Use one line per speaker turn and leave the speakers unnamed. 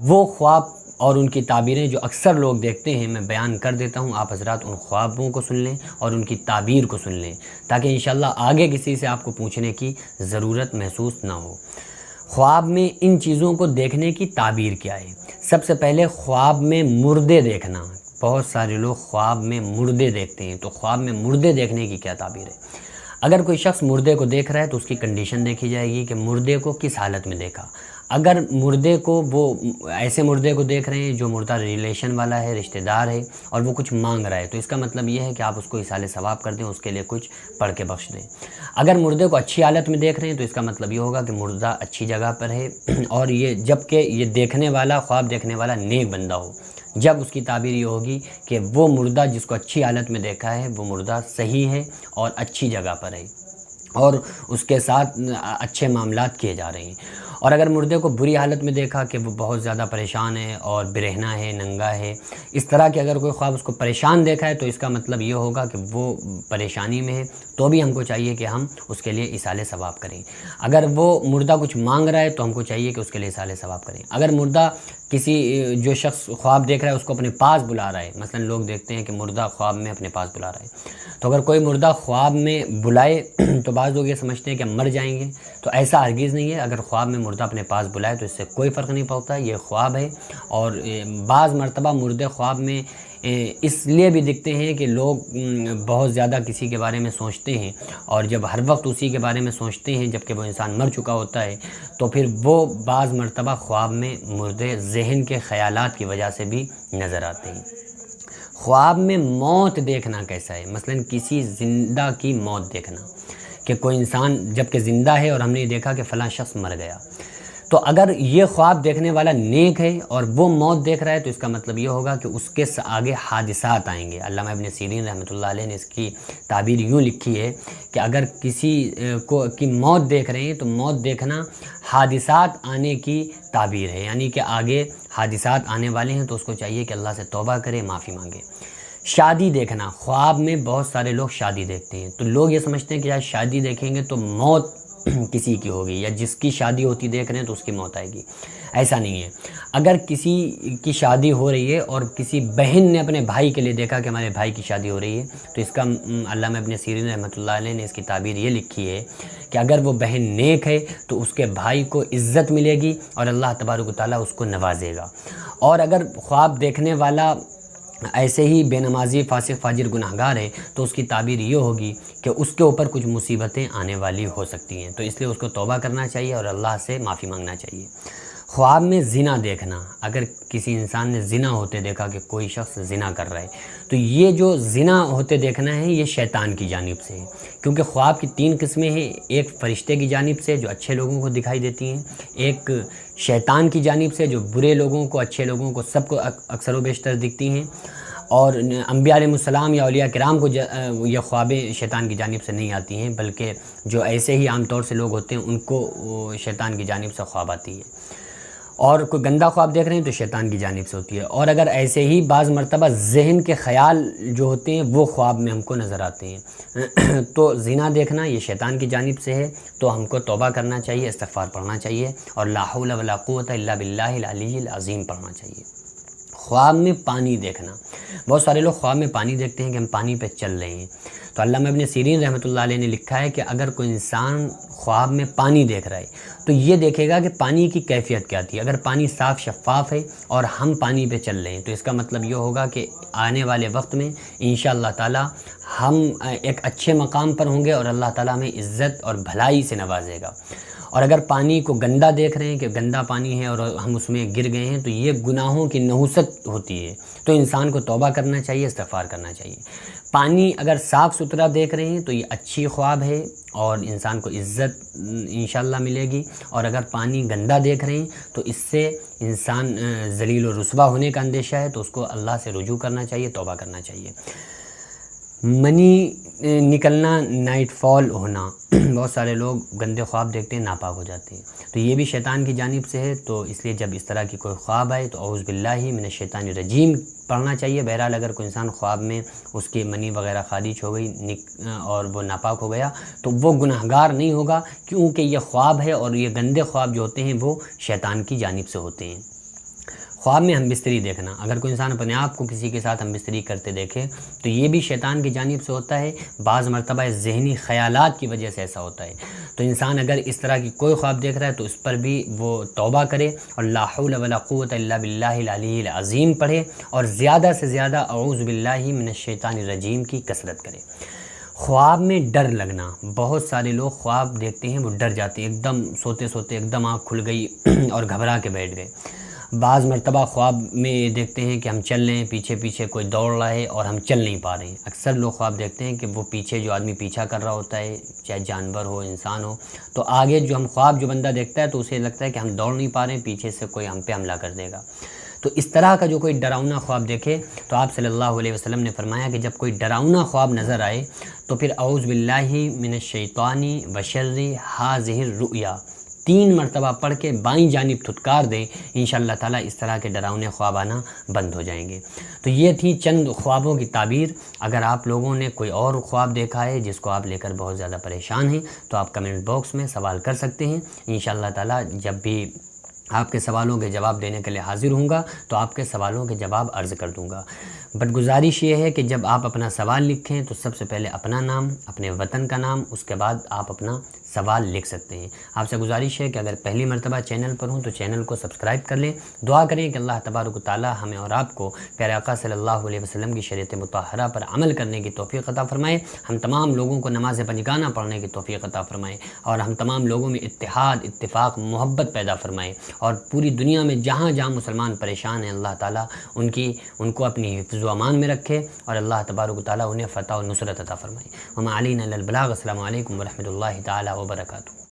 وہ خواب اور ان کی تعبیریں جو اکثر لوگ دیکھتے ہیں میں بیان کر دیتا ہوں، آپ حضرات ان خوابوں کو سن لیں اور ان کی تعبیر کو سن لیں، تاکہ انشاءاللہ آگے کسی سے آپ کو پوچھنے کی ضرورت محسوس نہ ہو۔ خواب میں ان چیزوں کو دیکھنے کی تعبیر کیا ہے؟ سب سے پہلے خواب میں مردے دیکھنا۔ بہت سارے لوگ خواب میں مردے دیکھتے ہیں، تو خواب میں مردے دیکھنے کی کیا تعبیر ہے؟ اگر کوئی شخص مردے کو دیکھ رہا ہے تو اس کی کنڈیشن دیکھی جائے گی کہ مردے کو کس حالت میں دیکھا۔ اگر مردے کو وہ ایسے مردے کو دیکھ رہے ہیں جو مردہ ریلیشن والا ہے، رشتہ دار ہے، اور وہ کچھ مانگ رہا ہے، تو اس کا مطلب یہ ہے کہ آپ اس کو ایصال ثواب کر دیں، اس کے لیے کچھ پڑھ کے بخش دیں۔ اگر مردے کو اچھی حالت میں دیکھ رہے ہیں تو اس کا مطلب یہ ہوگا کہ مردہ اچھی جگہ پر ہے، اور یہ جب کہ یہ دیکھنے والا، خواب دیکھنے والا نیک بندہ ہو، جب اس کی تعبیر یہ ہوگی کہ وہ مردہ جس کو اچھی حالت میں دیکھا ہے وہ مردہ صحیح ہے اور اچھی جگہ پر ہے اور اس کے ساتھ اچھے معاملات کیے جا رہے ہیں۔ اور اگر مردے کو بری حالت میں دیکھا کہ وہ بہت زیادہ پریشان ہے اور برہنہ ہے، ننگا ہے، اس طرح کے اگر کوئی خواب اس کو پریشان دیکھا ہے تو اس کا مطلب یہ ہوگا کہ وہ پریشانی میں ہے، تو بھی ہم کو چاہیے کہ ہم اس کے لیے ایصال ثواب کریں۔ اگر وہ مردہ کچھ مانگ رہا ہے تو ہم کو چاہیے کہ اس کے لیے ایصال ثواب کریں۔ اگر مردہ جو شخص خواب دیکھ رہا ہے اس کو اپنے پاس بلا رہا ہے، مثلا لوگ دیکھتے ہیں کہ مردہ خواب میں اپنے پاس بلا رہا ہے، تو اگر کوئی مردہ خواب میں بلائے تو بعض لوگ یہ سمجھتے ہیں کہ ہم مر جائیں گے، تو ایسا ہرگز نہیں ہے۔ اگر خواب میں مردہ اپنے پاس بلائے تو اس سے کوئی فرق نہیں پڑتا، یہ خواب ہے۔ اور بعض مرتبہ مردے خواب میں اس لیے بھی دکھتے ہیں کہ لوگ بہت زیادہ کسی کے بارے میں سوچتے ہیں، اور جب ہر وقت اسی کے بارے میں سوچتے ہیں جبکہ وہ انسان مر چکا ہوتا ہے، تو پھر وہ بعض مرتبہ خواب میں مردے ذہن کے خیالات کی وجہ سے بھی نظر آتے ہیں۔ خواب میں موت دیکھنا کیسا ہے؟ مثلا کسی زندہ کی موت دیکھنا، کہ کوئی انسان جب کہ زندہ ہے اور ہم نے دیکھا کہ فلاں شخص مر گیا، تو اگر یہ خواب دیکھنے والا نیک ہے اور وہ موت دیکھ رہا ہے تو اس کا مطلب یہ ہوگا کہ اس کے آگے حادثات آئیں گے۔ علامہ ابن سیرین رحمۃ اللہ علیہ نے اس کی تعبیر یوں لکھی ہے کہ اگر کسی کی موت دیکھ رہے ہیں تو موت دیکھنا حادثات آنے کی تعبیر ہے، یعنی کہ آگے حادثات آنے والے ہیں، تو اس کو چاہیے کہ اللہ سے توبہ کرے، معافی مانگے۔ شادی دیکھنا، خواب میں بہت سارے لوگ شادی دیکھتے ہیں، تو لوگ یہ سمجھتے ہیں کہ یار شادی دیکھیں گے تو موت کسی کی ہوگی، یا جس کی شادی ہوتی دیکھ رہے ہیں تو اس کی موت آئے گی۔ ایسا نہیں ہے۔ اگر کسی کی شادی ہو رہی ہے اور کسی بہن نے اپنے بھائی کے لیے دیکھا کہ ہمارے بھائی کی شادی ہو رہی ہے، تو اس کا علامہ ابن سیرین رحمۃ اللہ علیہ نے اس کی تعبیر یہ لکھی ہے کہ اگر وہ بہن نیک ہے تو اس کے بھائی کو عزت ملے گی اور اللہ تبارک و تعالیٰ اس کو نوازے گا۔ اور اگر خواب دیکھنے والا ایسے ہی بے نمازی، فاسق، فاجر، گناہگار ہے تو اس کی تعبیر یہ ہوگی کہ اس کے اوپر کچھ مصیبتیں آنے والی ہو سکتی ہیں، تو اس لیے اس کو توبہ کرنا چاہیے اور اللہ سے معافی مانگنا چاہیے۔ خواب میں زنا دیکھنا، اگر کسی انسان نے زنا ہوتے دیکھا کہ کوئی شخص زنا کر رہا ہے، تو یہ جو زنا ہوتے دیکھنا ہے یہ شیطان کی جانب سے ہے، کیونکہ خواب کی 3 قسمیں ہیں، ایک فرشتے کی جانب سے جو اچھے لوگوں کو دکھائی دیتی ہیں، ایک شیطان کی جانب سے جو برے لوگوں کو، اچھے لوگوں کو، سب کو اکثر و بیشتر دکھتی ہیں، اور انبیاء علیہ السلام یا اولیاء کرام کو یہ خوابیں شیطان کی جانب سے نہیں آتی ہیں، بلکہ جو ایسے ہی عام طور سے لوگ ہوتے ہیں ان کو شیطان کی جانب سے خواب آتی ہے۔ اور کوئی گندا خواب دیکھ رہے ہیں تو شیطان کی جانب سے ہوتی ہے۔ اور اگر ایسے ہی بعض مرتبہ ذہن کے خیال جو ہوتے ہیں وہ خواب میں ہم کو نظر آتے ہیں تو زنا دیکھنا یہ شیطان کی جانب سے ہے، تو ہم کو توبہ کرنا چاہیے، استغفار پڑھنا چاہیے، اور لا حول ولا قوت الا باللہ العلی العظیم پڑھنا چاہیے۔ خواب میں پانی دیکھنا، بہت سارے لوگ خواب میں پانی دیکھتے ہیں کہ ہم پانی پہ چل رہے ہیں، تو علامہ ابن سیرین رحمۃ اللہ علیہ نے لکھا ہے کہ اگر کوئی انسان خواب میں پانی دیکھ رہا ہے تو یہ دیکھے گا کہ پانی کی کیفیت کیا تھی۔ اگر پانی صاف شفاف ہے اور ہم پانی پہ چل رہے ہیں تو اس کا مطلب یہ ہوگا کہ آنے والے وقت میں انشاءاللہ تعالی ہم ایک اچھے مقام پر ہوں گے اور اللہ تعالیٰ ہمیں عزت اور بھلائی سے نوازے گا۔ اور اگر پانی کو گندا دیکھ رہے ہیں کہ گندا پانی ہے اور ہم اس میں گر گئے ہیں تو یہ گناہوں کی نحوست ہوتی ہے، تو انسان کو توبہ کرنا چاہیے، استغفار کرنا چاہیے۔ پانی اگر صاف ستھرا دیکھ رہے ہیں تو یہ اچھی خواب ہے اور انسان کو عزت انشاءاللہ ملے گی، اور اگر پانی گندا دیکھ رہے ہیں تو اس سے انسان ذلیل و رسوا ہونے کا اندیشہ ہے، تو اس کو اللہ سے رجوع کرنا چاہیے، توبہ کرنا چاہیے۔ منی نکلنا، نائٹ فال ہونا، بہت سارے لوگ گندے خواب دیکھتے ہیں، ناپاک ہو جاتے ہیں، تو یہ بھی شیطان کی جانب سے ہے، تو اس لیے جب اس طرح کی کوئی خواب آئے تو اعوذ باللہ من الشیطان الرجیم پڑھنا چاہیے۔ بہرحال اگر کوئی انسان خواب میں اس کی منی وغیرہ خارج ہو گئی اور وہ ناپاک ہو گیا تو وہ گناہگار نہیں ہوگا، کیونکہ یہ خواب ہے اور یہ گندے خواب جو ہوتے ہیں وہ شیطان کی جانب سے ہوتے ہیں۔ خواب میں ہم بستری دیکھنا، اگر کوئی انسان اپنے آپ کو کسی کے ساتھ ہم بستری کرتے دیکھے تو یہ بھی شیطان کی جانب سے ہوتا ہے، بعض مرتبہ ذہنی خیالات کی وجہ سے ایسا ہوتا ہے۔ تو انسان اگر اس طرح کی کوئی خواب دیکھ رہا ہے تو اس پر بھی وہ توبہ کرے اور لا حول ولا قوت الا باللہ العلی العظیم پڑھے، اور زیادہ سے زیادہ اعوذ باللہ من الشیطان الرجیم کی کثرت کرے۔ خواب میں ڈر لگنا، بہت سارے لوگ خواب دیکھتے ہیں وہ ڈر جاتے ہیں، ایک دم سوتے سوتے ایک دم آنکھ کھل گئی اور گھبرا کے بیٹھ گئے۔ بعض مرتبہ خواب میں دیکھتے ہیں کہ ہم چل رہے ہیں، پیچھے پیچھے کوئی دوڑ رہا ہے اور ہم چل نہیں پا رہے ہیں۔ اکثر لوگ خواب دیکھتے ہیں کہ وہ پیچھے جو آدمی پیچھا کر رہا ہوتا ہے، چاہے جانور ہو انسان ہو، تو آگے جو ہم خواب جو بندہ دیکھتا ہے تو اسے لگتا ہے کہ ہم دوڑ نہیں پا رہے ہیں، پیچھے سے کوئی ہم پہ حملہ کر دے گا۔ تو اس طرح کا جو کوئی ڈراؤنا خواب دیکھے تو آپ صلی اللہ علیہ وسلم نے فرمایا کہ جب کوئی ڈراؤنا خواب نظر آئے تو پھر اعوذ باللہ من الشیطان وشر ھذہ الرؤیا 3 مرتبہ پڑھ کے بائیں جانب تھتکار دیں، انشاءاللہ تعالیٰ اس طرح کے ڈراؤنے خواب آنا بند ہو جائیں گے۔ تو یہ تھی چند خوابوں کی تعبیر۔ اگر آپ لوگوں نے کوئی اور خواب دیکھا ہے جس کو آپ لے کر بہت زیادہ پریشان ہیں تو آپ کمنٹ باکس میں سوال کر سکتے ہیں، انشاءاللہ تعالیٰ جب بھی آپ کے سوالوں کے جواب دینے کے لیے حاضر ہوں گا تو آپ کے سوالوں کے جواب عرض کر دوں گا۔ بٹ گزارش یہ ہے کہ جب آپ اپنا سوال لکھیں تو سب سے پہلے اپنا نام، اپنے وطن کا نام، اس کے بعد آپ اپنا سوال لکھ سکتے ہیں۔ آپ سے گزارش ہے کہ اگر پہلی مرتبہ چینل پر ہوں تو چینل کو سبسکرائب کر لیں، دعا کریں کہ اللہ تبارک و تعالی ہمیں اور آپ کو پیارے آقا صلی اللہ علیہ وسلم کی شریعت مطہرہ پر عمل کرنے کی توفیق عطا فرمائے، ہم تمام لوگوں کو نماز پنجگانہ پڑھنے کی توفیق عطا فرمائے، اور ہم تمام لوگوں میں اتحاد، اتفاق، محبت پیدا فرمائے، اور پوری دنیا میں جہاں جہاں مسلمان پریشان ہیں اللہ تعالیٰ ان کو اپنی حفظ و امان میں رکھے، اور اللہ تبارک و تعالیٰ انہیں فتح و نصرت عطا فرمائے۔ وما علینا الا البلاغ۔ السلام علیکم ورحمۃ اللہ تعالیٰ وبرکاتہ۔